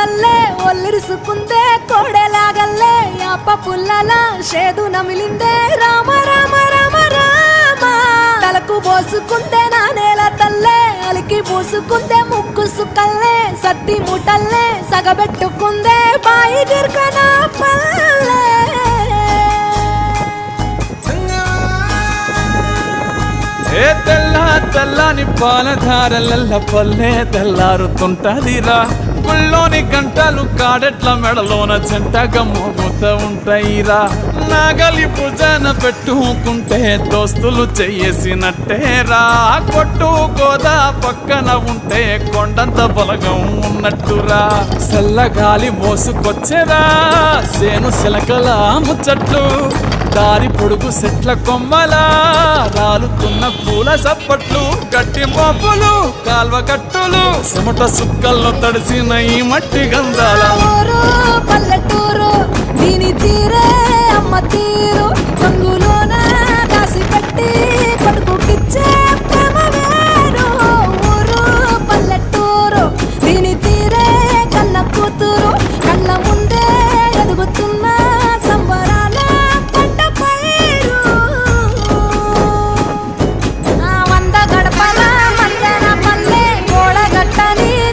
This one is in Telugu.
తల్లే ఒల్లిరుసుకుందే కోడెలాగల్లే యాప పుల్లల షేదు నమిలిందే రామ రామ రామ రామ తలకు పోసుకుందే నా నేల తల్లే అలికి పూసుకుందే ముక్కు సుక్కల్లే సత్తి ముటల్లే సగబెట్టుకుందే బాయి గిర్కన పల్లె ఏ తెల్ల తెల్లని పాలధారలల్ల పల్లె తెల్లారుతుంటదిరా గుళ్ళోని గంటలు కాడెట్ల మెడలోన చెంటగా మోగుతూ ఉంటాయిరా నాగలి భుజాన పెట్టుకుంటే దోస్తులు చెయ్యేసినట్టేరా కొట్టు గోదా పక్కన ఉంటే కొండంత బలగం ఉన్నట్టురా చల్లగాలి మోసుకొచ్చేరా సేను శిలకల ముచ్చట్లు దారి పొడుగు సెట్ల కొమ్మలా రాలుతున్న పూల సప్పట్లు గట్టి మోపులు కాల్వ కట్టులు చెమట సుక్కల్లో తడిసిన ఈ మట్టి గంధాల పల్లెటూరు దీని తీరే అమ్మ తీరే